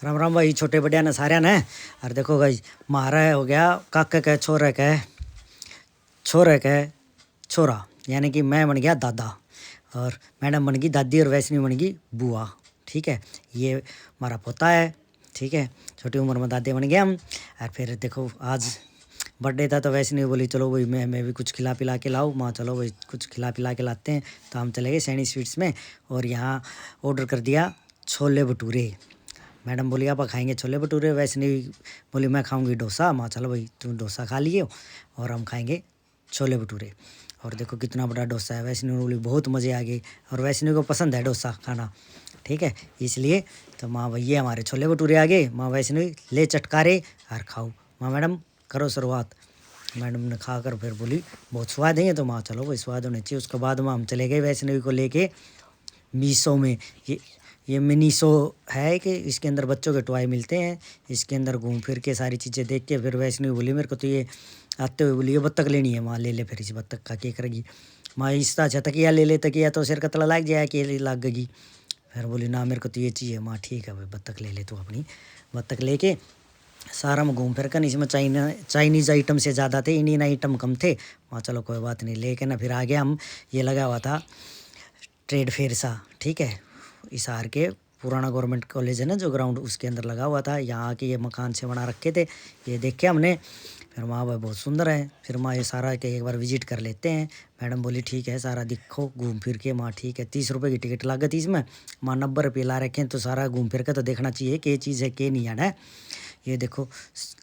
राम राम भाई, छोटे बड़िया ने सारे ने। और देखो भाई, मारा हो गया काके के छोरे के छोरा, यानी कि मैं बन गया दादा और मैडम बन गई दादी और वैष्णवी बन गई बुआ। ठीक है, ये हमारा पोता है। ठीक है, छोटी उम्र में दादी बन गया हम। और फिर देखो आज बर्थडे था तो वैष्णवी बोली चलो भाई मैं भी कुछ खिला पिला के लाऊँ। माँ चलो भाई कुछ खिला पिला के लाते हैं। तो हम चले गए सैनी स्वीट्स में और यहाँ ऑर्डर कर दिया छोले भटूरे। मैडम बोली आप खाएंगे छोले भटूरे, वैष्णवी बोली मैं खाऊंगी डोसा। माँ चलो भाई तुम डोसा खा लिए और हम खाएंगे छोले भटूरे। और देखो कितना बड़ा डोसा है। वैष्णवी बोली बहुत मज़े आ गए और वैष्णवी को पसंद है डोसा खाना। ठीक है, इसलिए तो माँ भैया हमारे छोले भटूरे आ गए। माँ वैष्णवी ले चटकारे और खाओ। माँ मैडम करो शुरुआत। मैडम ने खाकर फिर बोली बहुत स्वाद है। तो माँ चलो भाई स्वाद होने चाहिए। उसके बाद में हम चले गए वैष्णवी को लेके मीशो में। ये मिनी शो है कि इसके अंदर बच्चों के टॉय मिलते हैं। इसके अंदर घूम फिर के सारी चीज़ें देख के फिर वैष्णवी बोली मेरे को तो ये आते हुए बोली ये बत्तख लेनी है। माँ ले ले फिर इस बत्तख का क्या करेगी। माँ इस अच्छा तकिया ले ले, तकिया तो सिर का तला लग जाए कि लग गई। फिर बोली ना मेरे को तो ये चाहिए। माँ ठीक है भाई बत्तख ले ले तू अपनी। बत्तख लेके सारा में घूम फिर कर, इसमें चाइनीज़ आइटम से ज़्यादा थे, इंडियन आइटम कम थे। माँ चलो कोई बात नहीं, लेके ना फिर आ गया हम। ये लगा हुआ था ट्रेड फेयर सा। ठीक है, हिसार के पुराना गवर्नमेंट कॉलेज है ना जो ग्राउंड, उसके अंदर लगा हुआ था। यहाँ के ये मकान से बना रखे थे, ये देखे हमने। फिर माँ भाई बहुत सुंदर है। फिर माँ ये सारा के एक बार विजिट कर लेते हैं। मैडम बोली ठीक है सारा दिखो घूम फिर के। माँ ठीक है, 30 रुपये की टिकट लागत इसमें। माँ 90 रुपये ला रखे हैं तो सारा घूम फिर के तो देखना चाहिए कि चीज़ है कि नहीं है। ये देखो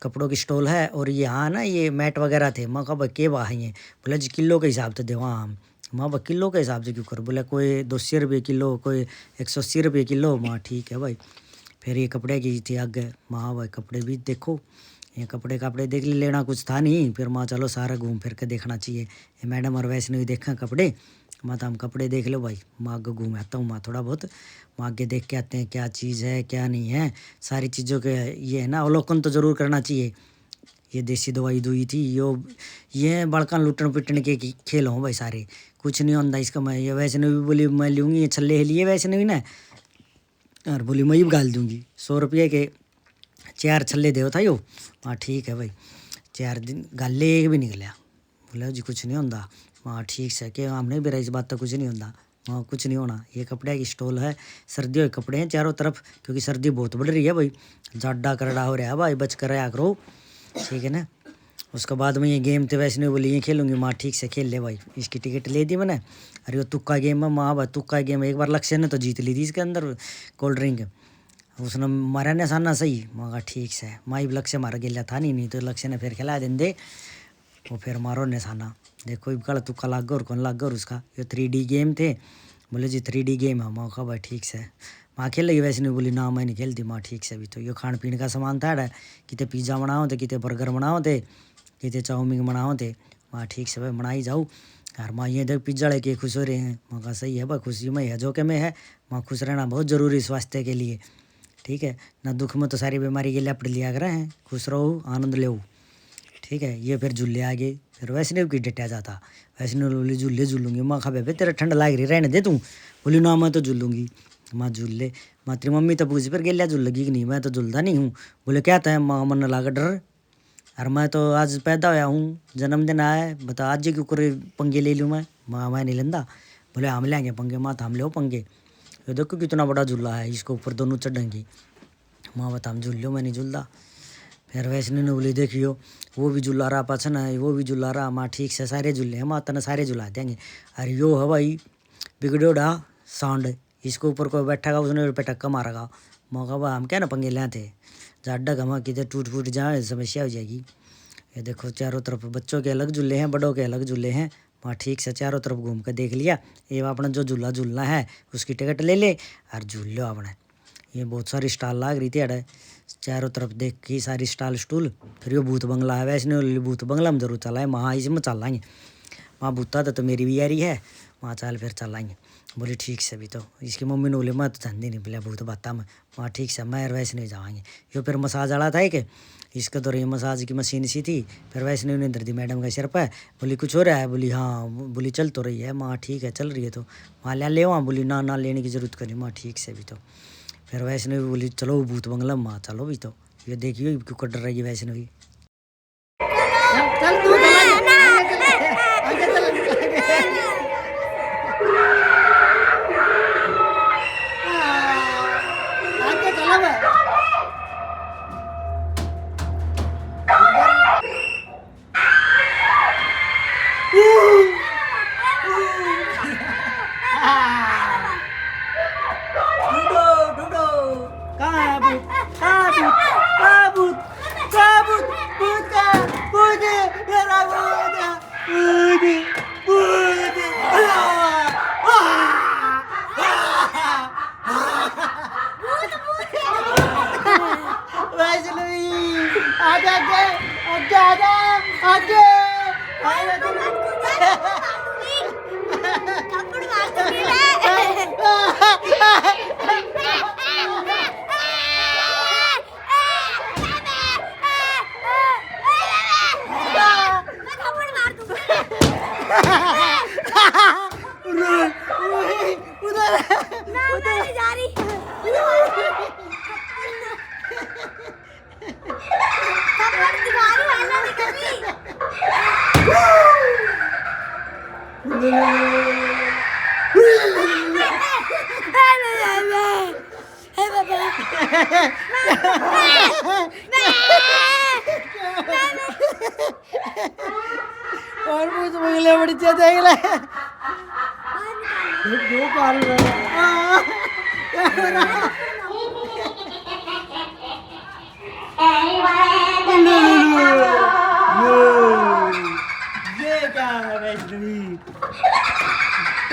कपड़ों की स्टॉल है और यहाँ ना ये मैट वगैरह थे। माँ का भाई के वाह ये बोले जी किलो के हिसाब से दे वहाँ हम। माँ भाई किलो के हिसाब से क्यों कर, बोले कोई 200 रुपये किलो, कोई 180 रुपये किलो। माँ ठीक है भाई। फिर ये कपड़े की थी आगे। माँ भाई कपड़े भी देखो, ये कपड़े देख लेना कुछ था नहीं। फिर माँ चलो सारा घूम फिर के देखना चाहिए। ये मैडम और वैष्णवी देखा कपड़े। माँ तो हम कपड़े देख लो भाई। माँ आगे घूम आता हूँ माँ थोड़ा बहुत। माँ आगे देख के आते हैं क्या चीज़ है क्या नहीं है। सारी चीज़ों के ये है ना अवलोकन तो ज़रूर करना चाहिए। ये देसी दवाई दुई थी ये बड़का लुटन पिटन के खेल हों भाई सारे, कुछ नहीं होता इसका। मैं ये वैष्णवी बोली मैं लूँगी ये छल्ले लिए वैष्णवी ने और बोली मैं भी गाल दूँगी। 100 रुपये के 4 छल्ले दे था यो। हाँ ठीक है भाई, 4 दिन गाले एक भी निकलिया। बोला जी कुछ नहीं होता। हाँ ठीक से कि हमने भी रही इस बात तो कुछ नहीं होता। हाँ कुछ नहीं होना। ये कपड़े की स्टॉल है, सर्दियों के कपड़े हैं चारों तरफ, क्योंकि सर्दी बहुत बढ़ रही है भाई। जाडा करड़ा हो रहा है भाई, बच कर रहा करो। ठीक है ना। उसके बाद में ये गेम थे वैष्णवी बोली ये खेलूँगी। माँ ठीक से खेल ले भाई। इसकी टिकट ले दी मैंने। अरे वो तुक्का गेम है माँ भाई, तुक्का गेम एक बार लक्ष्य ने तो जीत ली थी इसके अंदर कोल्ड ड्रिंक। उसने मारा निशाना सही। माँ का ठीक से माँ भी लक्ष्य मारा गेला था नहीं तो लक्ष्य ने फिर खिला दें दे वो फिर मारो निशाना। देखो कल तुक्का लाग गया और कौन लाग गया और उसका। ये 3D गेम थे। बोले जी 3D गेम है। माँ का भाई ठीक से। माँ खेल लगी वैसे नहीं बोली ना मैं नहीं खेलती। माँ ठीक से। भी तो ये खान पीने का सामान था कितने पिज़्ज़ा बनाओ थे, कितने बर्गर बनाओ थे, कितने चाउमीन बनाओ थे। माँ ठीक से भाई बनाई जाऊँ। यार माँ ये देख पिज्जा लेके खुश हो रहे हैं। माँ का सही है भाई, खुशी में है जो कि में है। माँ खुश रहना बहुत ज़रूरी स्वास्थ्य के लिए। ठीक है ना, दुख में तो सारी बीमारी के लिए अपने लिया कर हैं। खुश रहो आनंद लो। ठीक है, ये फिर झूले आ गए। फिर वैष्णव की डटा जाता। वैष्णव बोली झूले झूलूंगी। माँ खा बे तेरा ठंड लाग रही रहने दे तू। बोली ना मैं तो झूलूंगी। माँ झूल ले। माँ तेरी मम्मी तो पूछ फिर गेलिया झूल लगी कि नहीं। मैं तो झूलता नहीं हूँ। बोले क्या था। माँ मन लागा डर और मैं तो आज पैदा होया हूँ, जन्मदिन आया है, बता आज क्यों करे पंगे ले लूँ मैं। माँ मैं नहीं लेंदा। बोले हम लेंगे पंगे। माँ तो हम ले पंगे। ये देखो कितना बड़ा झूला है, इसको ऊपर दोनों चढ़ेंगी। माँ बता हम झूल लो, मैं नहीं झूलता। फिर वैष्णवी ने बोली देखियो वो भी झूला रहा पाछन है, वो भी झूला रहा। माँ ठीक से सारे झूले हैं। माँ तना सारे झुला देंगे। अरे यो है भाई बिगड़ोड़ा सांड, इसको ऊपर कोई बैठेगा उसने पे टक्का मारेगा। माँ का भाई हम क्या ना पंगे ले थे, जाडा घमा किधर टूट फूट जाए समस्या हो जाएगी। ये देखो चारों तरफ बच्चों के अलग झूले हैं, बड़ों के अलग झूले हैं। वहाँ ठीक से चारों तरफ घूम कर देख लिया। ये अपना जो झूला झूलना है उसकी टिकट ले ले और झूल लो अपने। ये बहुत सारी स्टॉल लाग रही थी अड़े, चारों तरफ देख की सारी स्टॉल स्टूल। फिर ये भूत बंगला है, वैसे भूत बंगला में जरूर चला है। वहाँ इसमें चल लाएंगे। वहाँ भूता तो मेरी भी यारी है। वहाँ चल फिर चल लाएंगे। बोली ठीक से। भी तो इसकी मम्मी ने बोले मैं तो धंधे नहीं बोला भूत बाता में। वहाँ ठीक से मैं वैसे नहीं जाएंगे। ये फिर मसाज वाला था कि इसका तो ये मसाज की मशीन सी थी। फिर वैष्णवी ने धर दी मैडम का सिर पर। बोली कुछ हो रहा है। बोली हाँ। बोली चल तो रही है। माँ ठीक है चल रही है। तो वहाँ ले वहाँ। बोली ना ना लेने की ज़रूरत करी। माँ ठीक से। भी तो फिर वैष्णवी बोली चलो भूत बंगला माँ चलो भी, तो ये देखियो क्यों कर डर रही वैष्णवी। चल तू चला आगे चल आगे चला बे। ढूंढो कहाँ है भूत, कहाँ भूत, कहाँ भूत, कहाँ भूत, भूत है, भूत है, मेरा भूत है, भूत है, भूत है। वैष्णवी आगे आगे आगे आगे आगे थप्पड़ मार दूंगी मैं। और मुझ बगले बड़ी देख ले दो पाल ये क्या है वैष्णवी,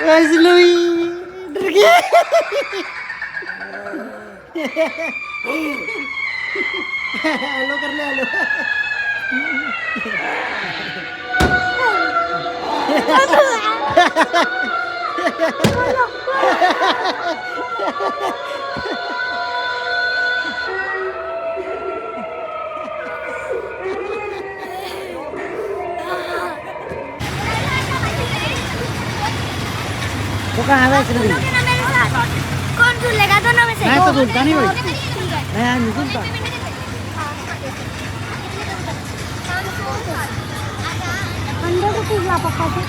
वैष्णवी डर गई। हेलो कर ले हेलो। वो कहाँ है वैष्णवी? कौन झूलेगा दोनों में से? मैं तो झूलता नहीं भाई, मैं नहीं झूलता। अंदर को झूला पापा से।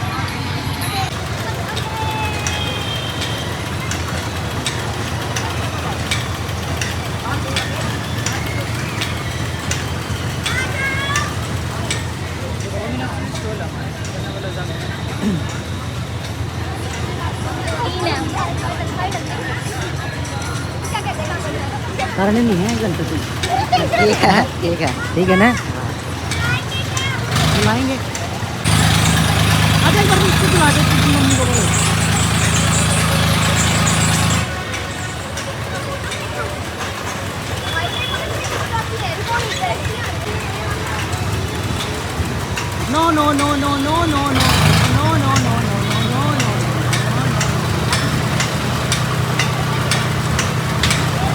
करने नहीं है गलती। ठीक है ना लाएंगे। अरे पर इसको बुला दे मम्मी को बोलो। No no no no no no no no no no no no.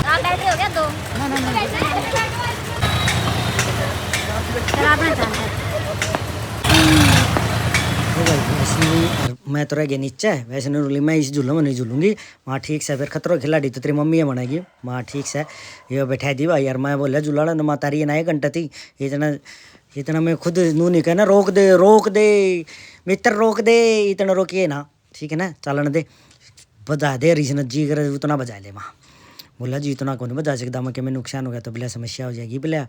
आप बैठे हो क्या दो? मैं तो रह गया नीचे, वैसे नहीं रूली मैं इस झूलो में नहीं झूलूंगी। माँ ठीक से फिर खतरों खिलाड़ी तो तेरी मम्मी है बनाएगी। माँ ठीक से ये बैठा दी भाई यार, मैं बोला झूला ना माता रही ना 1 घंटा थी इतना मैं खुद नू नहीं कहना रोक दे मित्र रोक दे, इतना रोकिए ना ठीक है ना, चलन दे बजा दे रीस न जी करे उतना बजा ले। माँ बोला जी इतना कौन बजा सकता, मैं कि मैं नुकसान हो गया तो बोले समस्या हो जाएगी। बोले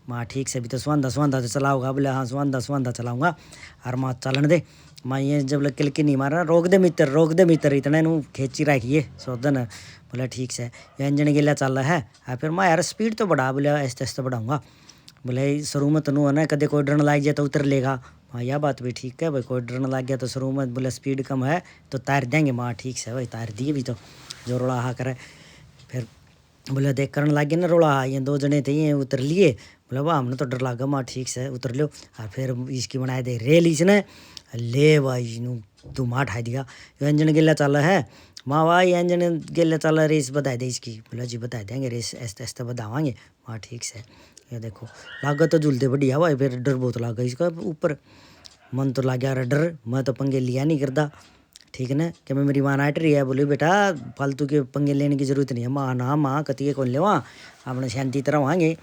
माँ ठीक से भी तो सुहांदा तो चलाऊंगा। बोले हाँ सुहांदा चलाऊंगा। और माँ चलन दे। माँ ये जब लग किलकी नहीं मारा रोक दे मित्र इतना नू खींची रखिए सोदन। बोला ठीक से ये इंजन गिला चल रहा है। फिर माँ यार स्पीड तो बढ़ा, बोले आहिस्ते आहिस्ते बढ़ाऊँगा। बोले शुरू में तनु है ना कदे कोई डरन लग जाए तो उतर लेगा। हाँ यह बात भी ठीक है भाई, कोई डरन लग गया तो शुरू में बोले स्पीड कम है तो तार देंगे। माँ ठीक से भाई तार दिए भी तो जो रोड़ा हा करे। फिर बोले देख करने लग गया ना रोड़ा, ये 2 जने थे ये उतर लिए। बोले वाह हमने तो डर लगा। माँ ठीक से उतर लो। और फिर इसकी बनाए दे रेल इसने ले भाई नू तू माँ उठा दिया। इंजन गिला चल रहा है। माँ भाई इंजन गिला चल रहा, रेस बता दे इसकी। बोला जी बता देंगे रेस ऐसे ऐसे बतावाएंगे। माँ ठीक से ये देखो लागा तो झूलते बढ़िया भाई, फिर डर बहुत लागा इसका ऊपर। मन तो लग गया डर, मैं तो पंगे लिया नहीं करता। ठीक है ना। कि मैं मेरी माँ नाट रही है, बोली बेटा फालतू के पंगे लेने की ज़रूरत नहीं है। माँ ना माँ कतिए कौन ले वहाँ अपने शांति तरह वहाँगे।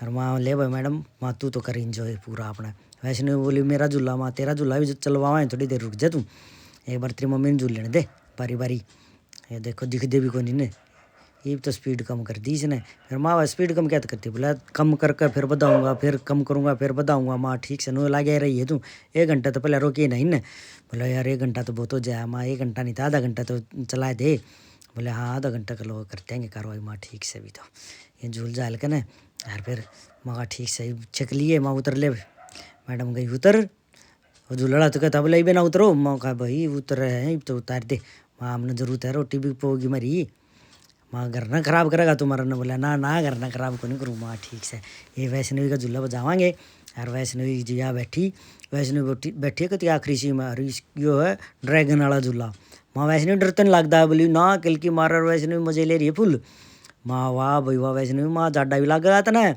और माँ ले भाई मैडम माँ तू तो कर इंजॉय पूरा अपना। वैष्णवी बोली मेरा झूला माँ तेरा झूला भी चलवावा है, थोड़ी देर रुक जा तू, एक बार तेरी मम्मी ने झूल लेने दे बारी बारी। ये देखो दिख दे भी कौन ने, ये तो स्पीड कम कर दी इसने। फिर माँ स्पीड कम क्या करती, बोला कम करके फिर बताऊँगा, फिर कम करूँगा फिर बताऊँगा। माँ ठीक से नो लागे रही है तू, 1 घंटा तो पहले रोकी नहीं ने। बोला यार 1 घंटा तो बहुत हो जाए माँ, 1 घंटा नहीं था आधा घंटा तो चला दे। बोले हाँ आधा घंटा का लोग करते हैं कार्रवाई। माँ ठीक से भी तो ये झूल जाल के ना यार। फिर माँ ठीक से चेक लिए, माँ उतर ले। मैडम गई उतर, वो झूलड़ा तो कहता बोला भी ना उतरो। माँ कहा भाई उतर रहे हैं तो उतार दे। माँ हमने ज़रूरत है रोटी भी पोगी मरी, माँ घर ना ख़राब करेगा तुम्हारा। ने बोला ना ना घर ना ख़राब को नहीं करूँ। माँ ठीक से ये वैष्णवी का झूला बजावाएंगे। यार वैष्णवी जी यहाँ बैठी, वैष्णवी बैठी कहती आखिरी सी में अरे यो है ड्रैगन वाला झूला। माँ वैष्णवी डरते नहीं लगता है, बोली ना कल की मार वैष्णवी मजे ले रही है फुल। माँ वाह भाई वाह वैष्णवी माँ जाडा भी लग गया था ना,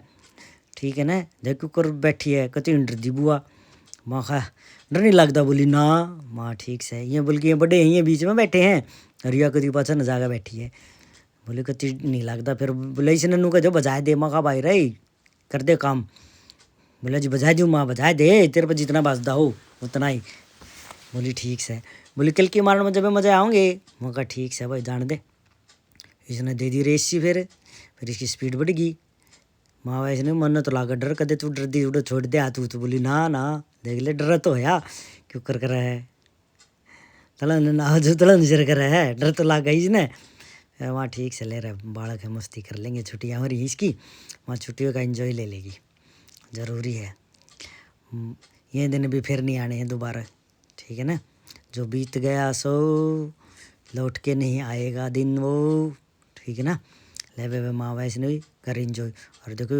ठीक है ना। देखो कर बैठी है कहती डर दी बुआ। माँ खा डर नहीं लगता, बोली ना। माँ ठीक से ये बोल के ये बड़े हैं ये बीच में बैठे हैं, रिया कदी पाछा न जागा बैठी है। बोले कति नहीं लगता। फिर बोले इस नन्नू का जो बजाए दे। माँ का भाई रही कर दे काम। बोले जी बजाए दूँ माँ बजाए दे, तेरे पर जितना बजदा हो उतना ही। बोली ठीक से। बोली कल की मारने में जब मज़ा आऊँगे। मैं कहा ठीक से भाई जान दे। इसने दे दी रेस सी, फिर इसकी स्पीड बढ़ गई। माँ वैसे मन तो लागा डर, कदे तू डर दी उड़ो छोड़ दे हाथ तो। बोली ना ना देख ले डर तो है क्यों कर रहा है, तलन ना जो तलन जर कर रहा है डर तो लागा ही इसने। वहाँ ठीक से ले रहे बालक है, मस्ती कर लेंगे, छुट्टियाँ हो रही इसकी, वहाँ छुट्टियों का एंजॉय ले लेगी, ज़रूरी है। ये दिन भी फिर नहीं आने हैं दोबारा, ठीक है ना। जो बीत गया सो लौट के नहीं आएगा दिन वो, ठीक है ना। ले बे माँ वैष्णवी कर इंजॉय। और देखो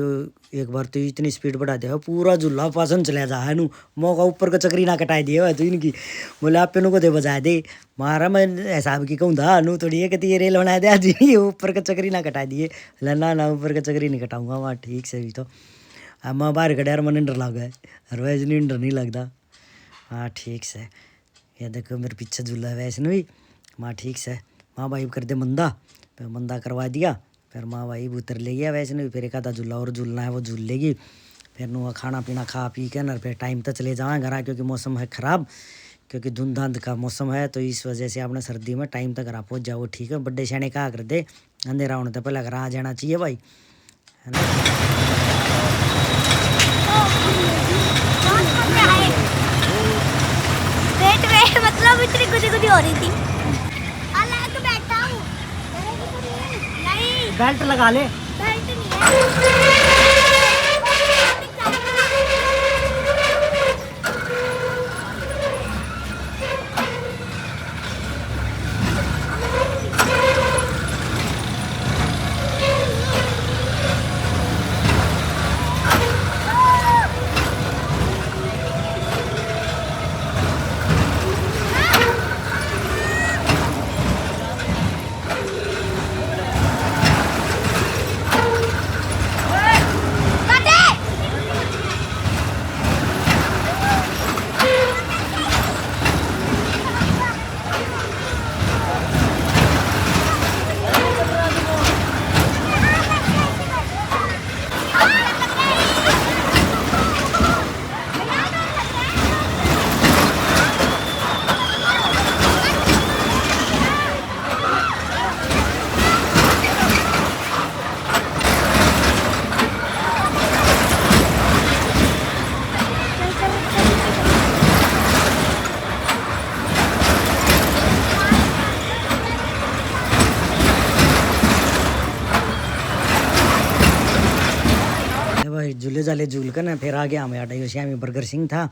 एक बार तो इतनी स्पीड बढ़ा दिया पूरा झूला पासन चला जा है नू। मौका ऊपर का चक्री ना कटाई दिए है तो इनकी। बोले आप पेनों को दे बजा दे। मारा मैं हिसाब की कहूँ था नू थोड़ी है कहती ये रेल बना दे आज ही ऊपर का चक्री ना कटा दिए। ना ना ऊपर का चक्री नहीं कटाऊंगा वहाँ ठीक से भी तो। अब माँ बाहर खड़े यार मन डर लगा है, और वैष्णवी डर नहीं लगता। हाँ ठीक से ये देखो मेरे पीछे झूला है वैष्णवी। माँ ठीक से माँ भाई कर दे मंदा, फिर मंदा करवा दिया। फिर माँ भाई उतर ले गया वैष्णवी। फिर एक आधा झूला और झूलना है वो झूल लेगी। फिर नुआ खाना पीना खा पी के ना फिर टाइम तक चले जाएँ घर, क्योंकि मौसम है ख़राब, क्योंकि धुंध धांध का मौसम है तो इस वजह से आपने सर्दी में टाइम तक घर पहुँच जाओ, ठीक है। बड्डे शहने कहा कर दे अंधेरा होने तो पहले घर आ जाना चाहिए भाई, है ना। मतलब इतनी गुदी गुदी हो रही थी। अलग बैठा हूँ। नहीं बेल्ट लगा ले। बेल्ट नहीं है। झूले जाले झूल कर ना फिर आ गया हमें आटा श्यामी बर्गर सिंह था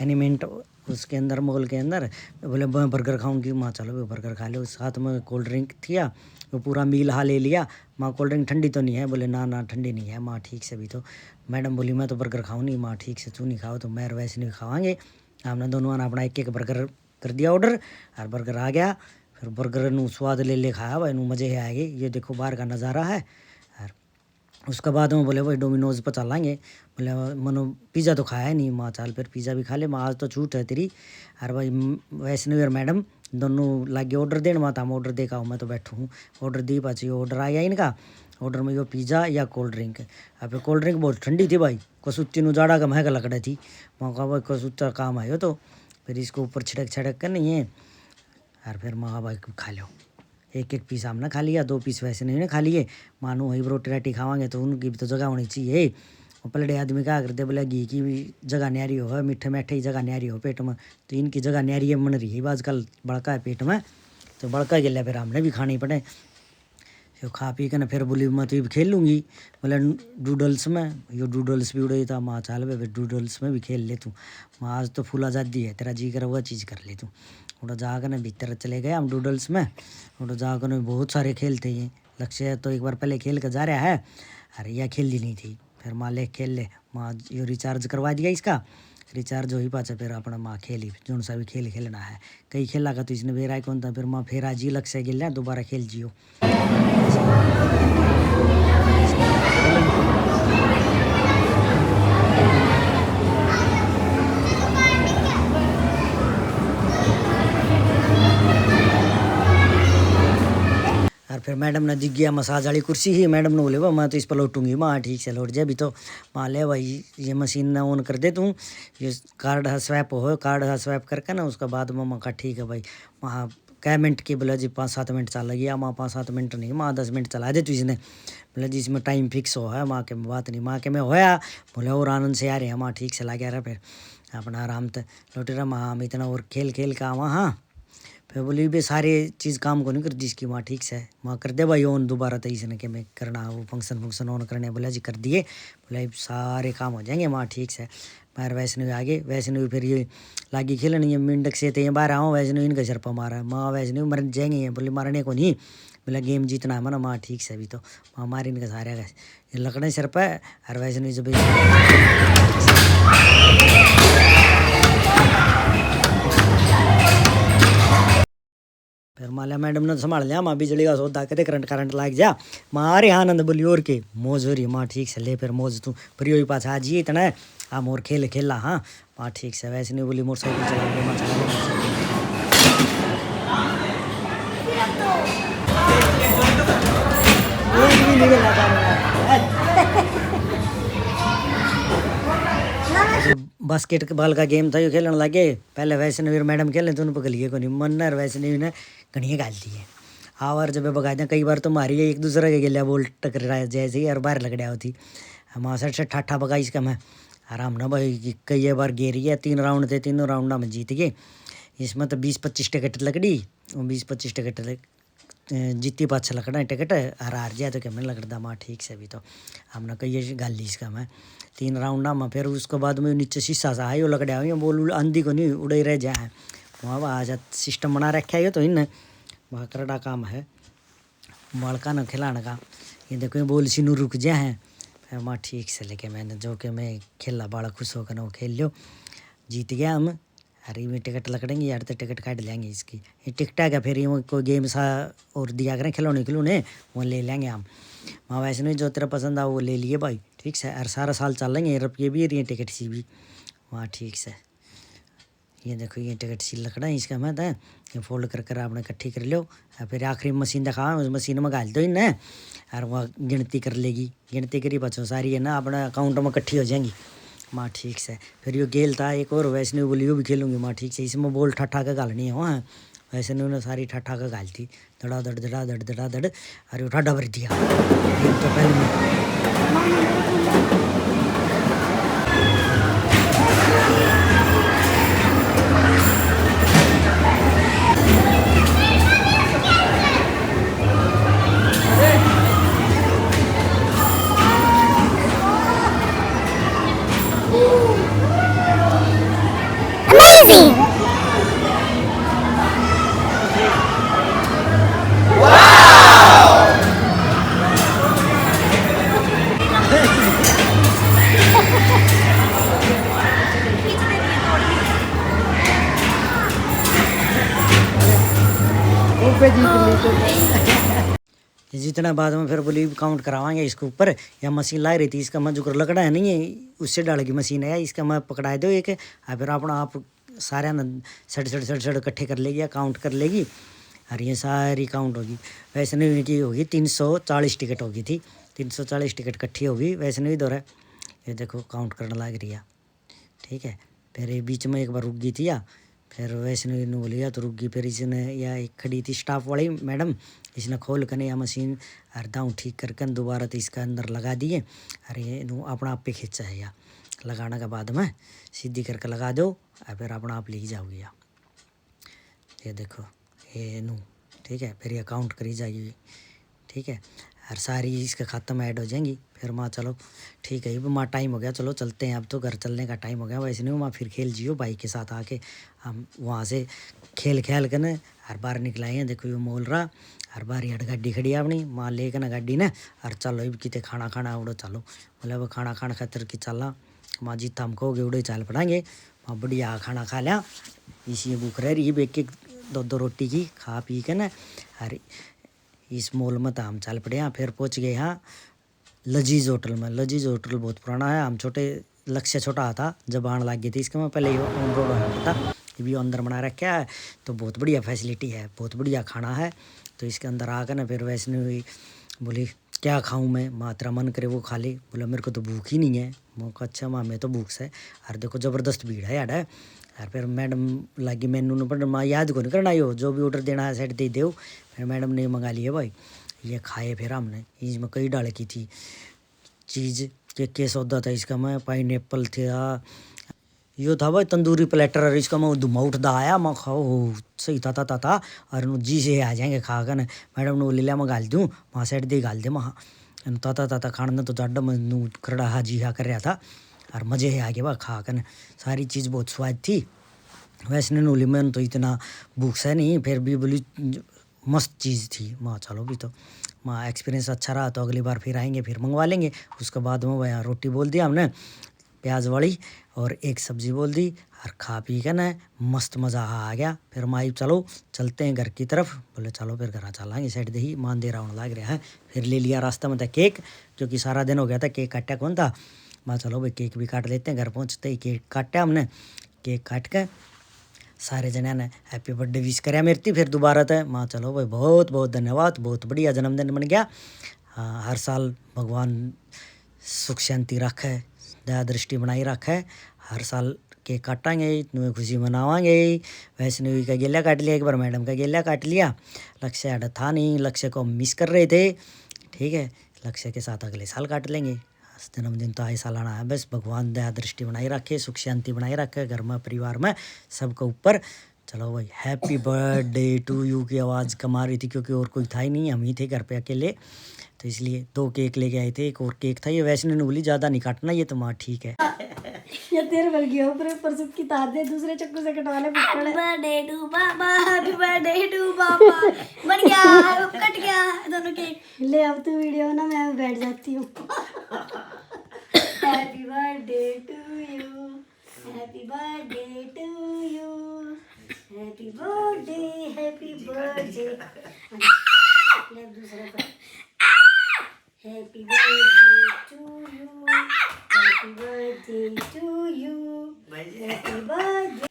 एनिमेंट उसके अंदर मॉल के अंदर। बोले मैं बर्गर खाऊंगी। माँ चलो वो बर्गर खा लो, साथ में कोल्ड ड्रिंक थिया, वो पूरा मील हा ले लिया। माँ कोल्ड ड्रिंक ठंडी तो नहीं है, बोले ना ना ठंडी नहीं है। माँ ठीक से भी तो मैडम बोली मैं तो बर्गर खाऊँ नहीं। माँ ठीक से तू नहीं खाओ तो मैं वैसे नहीं खावाएंगे। हमने दोनों ने अपना एक एक बर्गर कर दिया ऑर्डर, और बर्गर आ गया। फिर बर्गर नू स्वाद ले ले खाया भाई नू मज़े आएगी। ये देखो बाहर का नज़ारा है, उसके बाद में बोले भाई डोमिनोज पर चलेंगे। बोले मनो पिज़्ज़ा तो खाया नहीं। माँ चाल फिर पिज़्ज़ा भी खा ले। माँ आज तो छूट है तेरी। अरे भाई वैष्णवी और मैडम दोनों लागे ऑर्डर देने। माता हम ऑर्डर देखा हूँ, मैं तो बैठू हूँ। ऑर्डर दी पाची ऑर्डर आ गया इनका। ऑर्डर में यो पिज़्ज़ा या कोल्ड ड्रिंक। अब कोल्ड ड्रिंक बहुत ठंडी थी भाई, कसुच्ची नु जाड़ा का महंगा लकड़ा थी। वहाँ कहा भाई कसुच्चा काम आयो तो फिर इसको ऊपर छिड़क छिड़क कर नहीं है। और फिर माँ भाई खा लो। एक एक पीस हमने खा लिया, 2 पीस वैसे नहीं खा लिए। मानो वही रोटी राटी खावांगे तो उनकी भी तो जगह होनी चाहिए। और पलड़े आदमी क्या करते, बोले घी की भी जगह न्यारी हो, मीठे मीठे ही जगह न्यारी हो पेट में। तो इनकी जगह न्यारी है मन रही है आजकल, बड़का है पेट में तो बड़का के लिए फिर हमने भी खानी पड़े। जो खा पी के ना फिर बोली मैं तो खेल लूँगी। बोले डूडल्स में, यो डूडल्स भी उड़े था। माँ चाल भाई डूडल्स में भी खेल ले तू। माँ आज तो फुल आज़ादी है, तेरा जी कर वह चीज़ कर ले तू। उड़ा जाकर ना भीतर चले गए हम डूडल्स में। उड़ा जाकर ना बहुत सारे खेलते हैं। लक्ष्य तो एक बार पहले खेल कर जा रहा है, अरे यह खेल दी नहीं थी। फिर माँ ले खेल ले। माँ यो रिचार्ज करवा दिया इसका, रिचार्ज हो ही पाचा फिर अपना माँ खेली जो सा भी खेल खेलना है। कई खेला का तो इसने बेरा कौन था। फिर माँ फिर आज ही लक्ष्य खेल दोबारा खेल जियो। और फिर मैडम ने दिख गया मसाज वाली कुर्सी ही। मैडम ने बोले वाह मैं तो इस पर लौटूंगी। माँ ठीक से लौट जाए भी तो। माँ ले भाई ये मशीन ना ऑन कर दे तू, ये कार्ड है स्वैप हो, कार्ड है स्वैप करके ना उसके बाद माँ का ठीक है भाई। वहाँ कै मिनट की बोला जी 5-7 मिनट चल गया। माँ 5-7 मिनट नहीं, माँ 10 मिनट चला दे तू इसने। बोला जी इसमें टाइम फिक्स हो है। माँ के बात नहीं, माँ के में होया। बोले और आनंद से आ रहे हैं। माँ ठीक से लगे रहा फिर अपना आराम से लौटे रहा। माँ हम इतना और खेल खेल का वहाँ फिर बोली भी सारे चीज़ काम को नहीं कर जिसकी। माँ ठीक से माँ कर दे भाई ऑन दोबारा तो इसने के मैं करना वो फंक्शन ऑन करने। बोला जी कर दिए। बोला सारे काम हो जाएंगे। माँ ठीक से मार वैष्णवी आगे। वैष्णवी फिर ये लागी खेलनी है मिंडक से तो ये बाहर आओ। वैष्णवी इनका सर पर मारा। माँ वैष्णवी मर जाएंगे। बोले मारने को नहीं, बोला गेम जीतना है ना। माँ ठीक से अभी तो माँ मारी इनका सारे ये लकड़े सर पर। और वैष्णवी जब फिर माला मैडम ने संभाल लिया। माँ बिजली का सौदा कहते करंट लाग जा। मारे आनंद बोली और के मौज हो रही। माँ ठीक से ले फिर मौज तू फिर ही पास आज ही इतना आ मोर खेल खेला। हाँ माँ ठीक से वैसे नहीं बोली मोटरसाइकिल चला ले। माँ चला बास्केटबॉल का गेम था, यो खेलने लगे। पहले वैष्णवी मैडम खेलने तो उनको गलिए को नहीं मन और वैष्णवी ने घड़ियाँ गाल दी है। आवर जब बगा दें कई बार तो मारी एक दूसरे के गिल्या बोल टकर रहा है जैसे ही और बाहर लग रहा होती। हमारा सर से ठाठा बगा इसका मैं आराम ना भाई कई बार गेरी है। 3 राउंड थे, तीनों राउंड में जीत गए। इसमें तो 20-25 टिकट लगड़ी। 20-25 टिकट जीती पाछा लकड़ा टिकट और हार जाए तो क्या मैंने लगता। माँ ठीक से भी तो हमने कही गाल ली इसका मैं 3 राउंड में। फिर उसके बाद में नीचे शीशा सा है, लकड़ा हुई बोल आंधी को नहीं उड़े रह जाए। वहाँ आज सिस्टम बना रखा है तो इन वहाँ करड़ा काम है बालका न खिलाने का। ये देखो ये बोल सी रुक जाए हैं। फिर माँ ठीक से लेके मैंने जो कि मैं खेला बड़ा खुश होकर ना वो खेल लियो। जीत गया हम। अरे में टिकट लकड़ेंगे यार तो टिकट काट लेंगे इसकी। ये टिकट है क्या फिर ये कोई गेम सा और दिया करें खिलौने वो ले लेंगे हम। माँ वैसे नहीं जो तेरा पसंद आ वो ले लिए भाई ठीक से। और सारा साल चल लेंगे ये भी रही टिकट सी भी। वहाँ ठीक से ये देखो ये टिकट सी लकड़ा इसका मैं था ये फोल्ड कर आपने इकट्ठी कर लो। फिर आखिरी मशीन दिखा उस मशीन में गाल दो इन और वह गिनती कर लेगी। गिनती करी बच्चों सारी है ना अपना अकाउंट में इकट्ठी हो जाएंगी। माँ ठीक से फिर यो गेल था एक और वैष्णवी बोली वो भी खेलूँगी। माँ ठीक से इसमें बोल ठट्ठा का गालनी है। वहाँ वैष्णवी ने सारी ठट्ठा का गाल थी धड़ाधड़ धड़ाधड़ धड़ाधड़ अरे वो ठाडा भर दिया तो पहले जितना बाद में फिर बोली काउंट करावाएंगे इसके ऊपर, या मशीन ला रही थी इसका मैं जो लकड़ा है नहीं है उससे डाल की मशीन है इसका मैं पकड़ा दो एक, फिर अपना आप सारे न सड़ सड़ सड़ सड़ इकट्ठे कर लेगी या काउंट कर लेगी और ये सारी काउंट होगी। वैष्णवी इनकी होगी 340 टिकट होगी थी, 340 टिकट इकट्ठी होगी वैष्णवी दौरा। ये देखो काउंट करने लग रही है, ठीक है। फिर ये बीच में एक बार रुक गई थी या फिर वैष्णवी ने बोली या तो रुक गई, फिर इसने या एक खड़ी थी स्टाफ वाली मैडम, इसने खोल कर या मशीन और दाऊँ ठीक करके दोबारा तो इसका अंदर लगा दिए। अरे ये अपना आप पे खींचा है या लगाने के बाद में सीधी करके लगा दो और फिर अपना आप ले जाओगे या ये देखो ये नू, ठीक है। फिर ये काउंट करी जाएगी, ठीक है, और सारी इसके खाते में ऐड हो जाएंगी। फिर माँ चलो ठीक है माँ टाइम हो गया, चलो चलते हैं अब तो घर चलने का टाइम हो गया। वैसे नहीं माँ फिर खेल जियो भाई के साथ आके, हम वहाँ से खेल खेल कर न हर बार निकलाए हैं। देखो ये मोल रहा हर बार हट गाड़ी खड़ी है अपनी माँ लेकर ना गाड़ी ने, और चलो अब कितने खाना खाना उड़ो चलो, बोले वो खाना खाना खातर की चलना माँ जितना हम कहोगे उड़े चाल पड़ाएंगे। माँ बढ़िया खाना खा लिया, इसी भूख रह रही एक एक दो रोटी की खा पी के न, और इस मॉल में तो हम चल पड़े यहाँ। फिर पहुँच गए यहाँ लजीज होटल में। लजीज होटल बहुत पुराना है, हम छोटे लक्ष्य छोटा था जब आने लग गई थी इसके में, पहले ये ऑन रोड होता था, ये भी अंदर बना रखा है। तो बहुत बढ़िया फैसिलिटी है, बहुत बढ़िया खाना है। तो इसके अंदर आकर ना फिर वैष्णवी बोली क्या खाऊं मैं, माँ तेरा मन करे वो खा ले। बोला मेरे को तो भूख ही नहीं है। मैं कहा अच्छा माँ मैं तो भूख से, और देखो ज़बरदस्त भीड़ है यार। और फिर मैडम लगी मेनू ने पर माँ याद को नहीं करना यो जो भी ऑर्डर देना है सेट दे दो। फिर मैडम ने मंगा लिए भाई, ये खाए। फिर हमने इसमें कई डाल की थी चीज़ के सौदा था इसका, मैं पाइनएप्पल था, यो था भाई तंदूरी प्लेटर, और इसका मैं धुआं उठता आया मैं खाओ सही था और जी से आ जाएंगे खा कर। मैडम ने बोले लिया मैं गाल दूँ, वहाँ साइड दे गाल दे वहाँ ताता खाना तो जाडा मैं करड़ा हाजी हा कर रहा था, और मज़े है आगे वह खा कर। सारी चीज़ बहुत स्वाद थी। वैष्णो नूली में तो इतना भूख से नहीं, फिर भी बोली मस्त चीज़ थी। माँ चलो भी तो माँ एक्सपीरियंस अच्छा रहा तो अगली बार फिर आएंगे फिर मंगवा लेंगे। उसके बाद में वह रोटी बोल दिया हमने प्याज वाली और एक सब्ज़ी बोल दी, और खा पी के ना मस्त मज़ा आ गया। फिर माई चलो चलते हैं घर की तरफ। बोले चलो फिर घर चलाएंगे साइड दे ही मान दे रहा हूँ लग रहा है। फिर ले लिया रास्ता में था केक, क्योंकि सारा दिन हो गया था केक काटा कौन था। माँ चलो भाई केक भी काट लेते हैं, घर पहुँचते ही केक काटा हमने। केक काट के सारे जने ने हैप्पी बर्थडे विश कराया मेरी थी। फिर दोबारा था माँ चलो भाई बहुत बहुत धन्यवाद, बहुत बढ़िया जन्मदिन बन गया। हर साल भगवान सुख शांति रखे, दया दृष्टि बनाई रखे। हर साल केक काटेंगे, तुम्हें खुशी मनावाएंगे। वैष्णवी का गेला काट लिया, एक बार मैडम का गेला काट लिया। लक्ष्य अड़ा था नहीं, लक्ष्य को मिस कर रहे थे, ठीक है। लक्ष्य के साथ अगले साल काट लेंगे। जन्मदिन तो आए सालाना है, बस भगवान दया दृष्टि बनाई रखे, सुख शांति बनाई रखे घर में परिवार में सबके ऊपर। चलो भाई हैप्पी बर्थडे टू यू की आवाज़ कमा रही थी, क्योंकि और कोई था ही नहीं, हम ही थे घर पे अकेले, तो इसलिए 2 केक लेके आए थे। एक और केक था, ये वैष्णो ने बोली ज़्यादा नहीं काटना ये तो माँ ठीक है। ये तेरे भर गया ऊपर परसुत की तार दे दूसरे चक्कू से कटवा ले। हैप्पी बर्थडे टू पापा, हैप्पी बर्थडे टू पापा। बन गया कट गया दोनों के। ले अब तू वीडियो ना मैं बैठ जाती हूँ। Happy birthday to you, happy birthday to you, happy birthday, happy birthday. ले दूसरे पर happy birthday to you, happy birthday to you, happy birthday.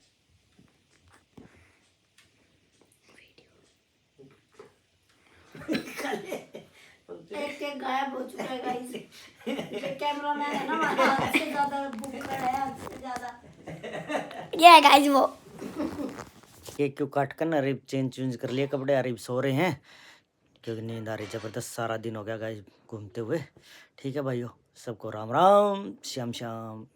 एक केक गायब हो चुका है गाइस। कैमरा मैन है ना हमारा, हद से ज्यादा भूखा है, हद से ज्यादा। ये गाइस वो केक क्यों काट कर ना रिब चेंज कर लिए कपड़े, अरिब सो रहे हैं क्योंकि नींद आ रही जबरदस्त, सारा दिन हो गया गाइस घूमते हुए। ठीक है भाइयों, सबको राम राम, श्याम श्याम।